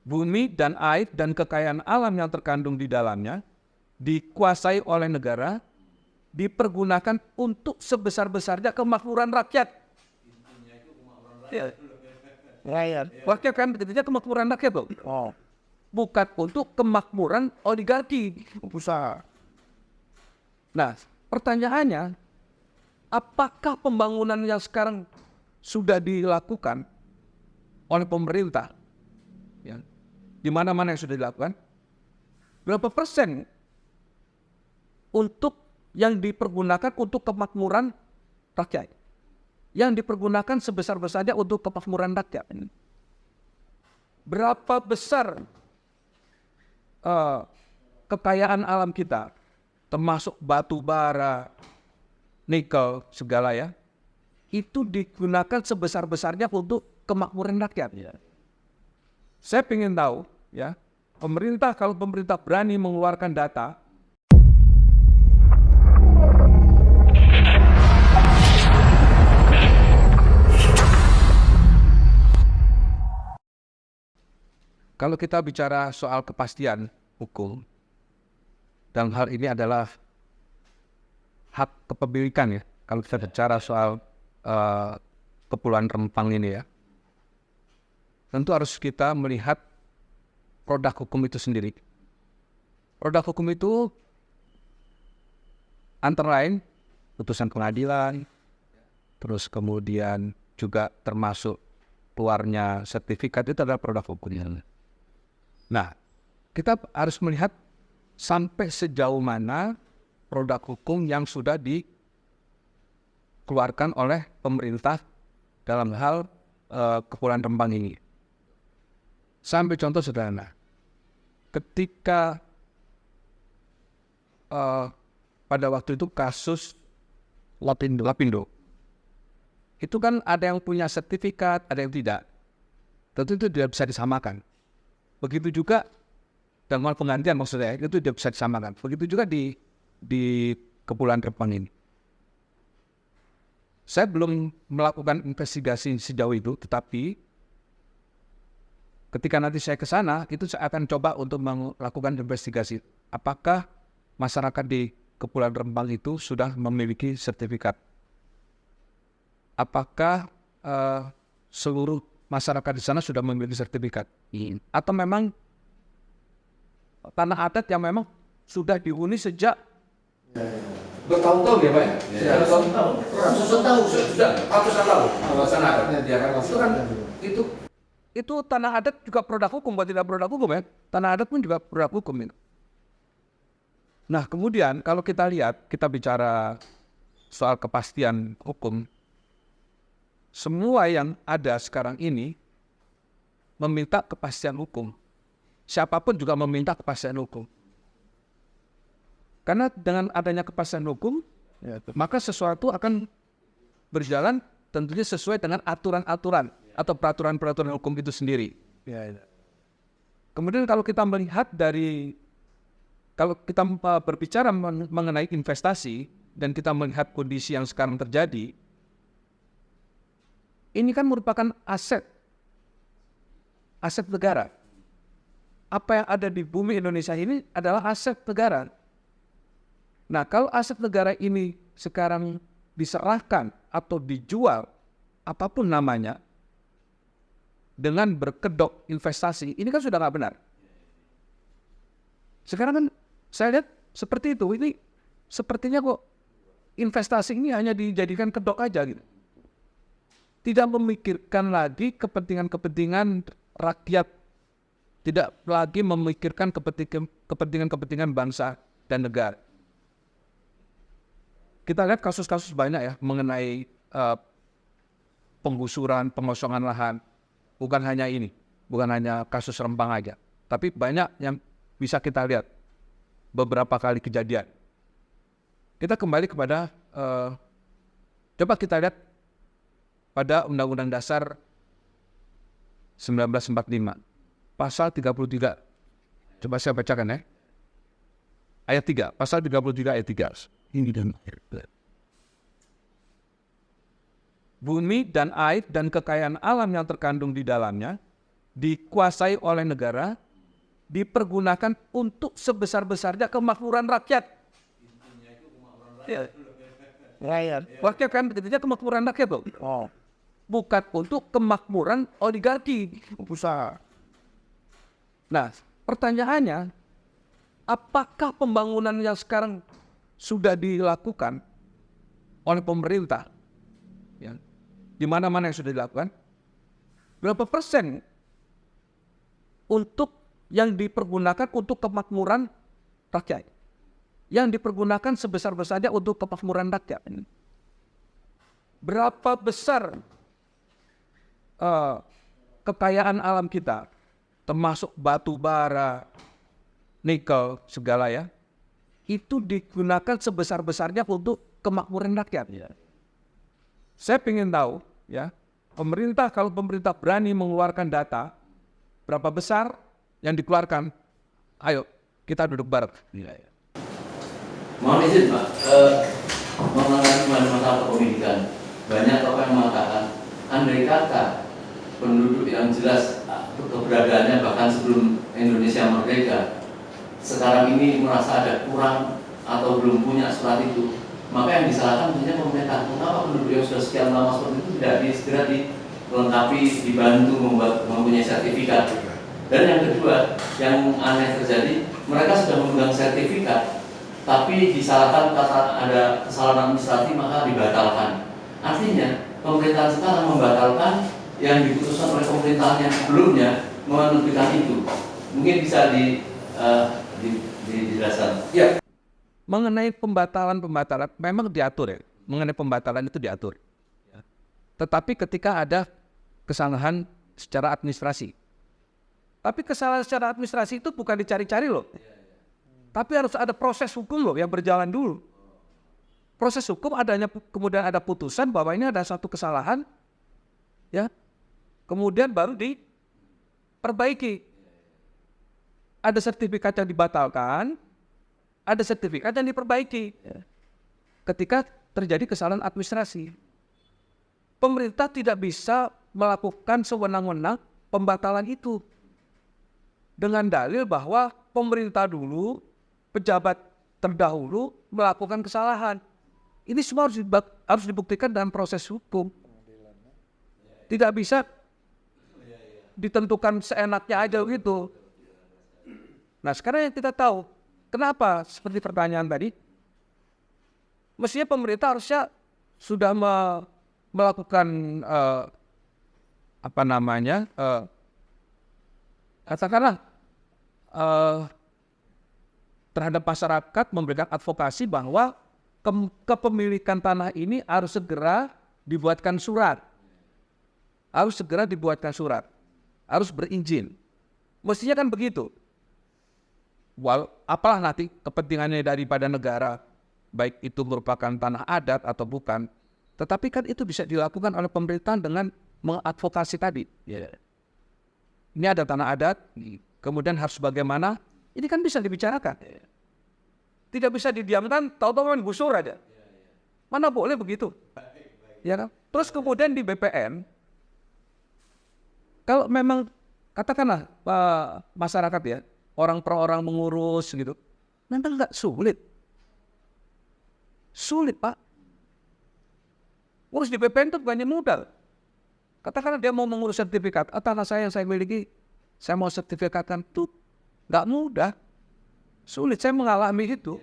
Bumi dan air dan kekayaan alam yang terkandung di dalamnya dikuasai oleh negara, dipergunakan untuk sebesar-besarnya kemakmuran rakyat. Ya. Rakyat kan intinya kemakmuran rakyat loh. Bukan untuk kemakmuran oligarki. Usaha. Nah, pertanyaannya, apakah pembangunan yang sekarang sudah dilakukan oleh pemerintah, ya, di mana-mana yang sudah dilakukan, berapa persen untuk yang dipergunakan untuk kemakmuran rakyat, yang dipergunakan sebesar-besarnya untuk kemakmuran rakyat? Berapa besar kekayaan alam kita, termasuk batu bara, nikel, segala ya, itu digunakan sebesar-besarnya untuk kemakmuran rakyat. Saya ingin tahu, ya, kalau pemerintah berani mengeluarkan data, kalau kita bicara soal kepastian hukum, dalam hal ini adalah hak kepemilikan ya. Kalau kita bicara soal Kepulauan Rempang ini ya, tentu harus kita melihat produk hukum itu sendiri. Produk hukum itu antara lain putusan pengadilan, terus kemudian juga termasuk keluarnya sertifikat, itu adalah produk hukum. Nah, kita harus melihat sampai sejauh mana produk hukum yang sudah dikeluarkan oleh pemerintah dalam hal Kepulauan Rempang ini. Sampai contoh sederhana, ketika pada waktu itu kasus Lapindo, itu kan ada yang punya sertifikat, ada yang tidak. Tentu itu tidak bisa disamakan. Begitu juga dengan penggantian, maksudnya itu tidak bisa disamakan. Begitu juga di Kepulauan Rempang ini. Saya belum melakukan investigasi sejauh itu, tetapi ketika nanti saya ke sana, itu saya akan coba untuk melakukan investigasi. Apakah masyarakat di Kepulauan Rempang itu sudah memiliki sertifikat? Apakah seluruh masyarakat di sana sudah memiliki sertifikat? Atau memang tanah adat yang memang sudah dihuni sejak bertahun-tahun ya Pak ya? Ratusan tahun. Itu tanah adat juga produk hukum, bukan tidak produk hukum ya. Tanah adat pun juga produk hukum itu. Nah kemudian kalau kita lihat, kita bicara soal kepastian hukum, semua yang ada sekarang ini meminta kepastian hukum. Siapapun juga meminta kepastian hukum. Karena dengan adanya kepastian hukum, maka sesuatu akan berjalan tentunya sesuai dengan aturan-aturan atau peraturan-peraturan hukum itu sendiri. Kemudian kalau kita melihat kalau kita berbicara mengenai investasi dan kita melihat kondisi yang sekarang terjadi, ini kan merupakan aset negara. Apa yang ada di bumi Indonesia ini adalah aset negara. Nah, kalau aset negara ini sekarang diserahkan atau dijual, apapun namanya, dengan berkedok investasi, ini kan sudah nggak benar. Sekarang kan saya lihat seperti itu, ini sepertinya kok investasi ini hanya dijadikan kedok aja gitu. Tidak memikirkan lagi kepentingan-kepentingan rakyat, tidak lagi memikirkan kepentingan-kepentingan bangsa dan negara. Kita lihat kasus-kasus banyak ya mengenai penggusuran, pengosongan lahan. Bukan hanya ini, bukan hanya kasus Rempang aja, tapi banyak yang bisa kita lihat beberapa kali kejadian. Kita kembali kepada coba kita lihat pada Undang-Undang Dasar 1945, pasal 33. Coba saya bacakan ya. Ayat 3, pasal 33 ayat 3. Ini dan air. Bumi dan air dan kekayaan alam yang terkandung di dalamnya dikuasai oleh negara, dipergunakan untuk sebesar-besarnya kemakmuran rakyat. Rakyat kan intinya kemakmuran rakyat loh. Bukan untuk kemakmuran oligarki. Usaha. Nah, pertanyaannya, apakah pembangunan yang sekarang sudah dilakukan oleh pemerintah, ya, di mana-mana yang sudah dilakukan, berapa persen untuk yang dipergunakan untuk kemakmuran rakyat, yang dipergunakan sebesar-besarnya untuk kemakmuran rakyat? Berapa besar kekayaan alam kita, termasuk batu bara, nikel, segala ya, itu digunakan sebesar-besarnya untuk kemakmuran rakyat. Saya ingin tahu, ya, kalau pemerintah berani mengeluarkan data, berapa besar yang dikeluarkan, ayo kita duduk bareng. Mohon izin Pak, mengenai masalah kepemilikan, banyak orang yang mengatakan, andai kata penduduk yang jelas keberadaannya bahkan sebelum Indonesia merdeka, sekarang ini merasa ada kurang atau belum punya surat itu, maka yang disalahkan tentunya pemerintah. Mengapa penduduk yang sudah sekian lama seperti itu tidak segera dilengkapi, dibantu mempunyai sertifikat? Dan yang kedua, yang aneh terjadi, mereka sudah memegang sertifikat, tapi disalahkan karena ada kesalahan administratif maka dibatalkan. Artinya pemerintahan sekarang membatalkan yang diputuskan oleh pemerintahan yang sebelumnya menerbitkan itu. Mungkin bisa dijelaskan. Ya, mengenai pembatalan memang diatur ya. Mengenai pembatalan itu diatur. Tetapi ketika ada kesalahan secara administrasi. Tapi kesalahan secara administrasi itu bukan dicari-cari loh. Tapi harus ada proses hukum loh yang berjalan dulu. Proses hukum kemudian ada putusan bahwa ini ada satu kesalahan, ya. Kemudian baru diperbaiki. Ada sertifikat yang dibatalkan, ada sertifikat yang diperbaiki. Ketika terjadi kesalahan administrasi, pemerintah tidak bisa melakukan sewenang-wenang pembatalan itu dengan dalil bahwa pemerintah dulu, pejabat terdahulu melakukan kesalahan. Ini semua harus dibuktikan dalam proses hukum. Tidak bisa ditentukan seenaknya aja gitu. Nah, sekarang yang kita tahu, kenapa seperti pertanyaan tadi, mestinya pemerintah harusnya sudah melakukan katakanlah terhadap masyarakat, memberikan advokasi bahwa kepemilikan tanah ini harus segera dibuatkan surat. Harus berizin. Mestinya kan begitu. Apalah nanti kepentingannya daripada negara, baik itu merupakan tanah adat atau bukan. Tetapi kan itu bisa dilakukan oleh pemerintahan dengan mengadvokasi tadi. Ini ada tanah adat, kemudian harus bagaimana, ini kan bisa dibicarakan. Tidak bisa didiamkan, tahu-tahu main gusur aja. Mana boleh begitu? Ya kan? Terus kemudian di BPN, kalau memang katakanlah masyarakat ya, orang per orang mengurus gitu, memang nggak sulit. Sulit Pak. Ngurus di BPN itu bukannya mudah. Katakanlah dia mau mengurus sertifikat, tanah saya yang saya miliki, saya mau sertifikatkan, itu nggak mudah. Sulit, saya mengalami itu.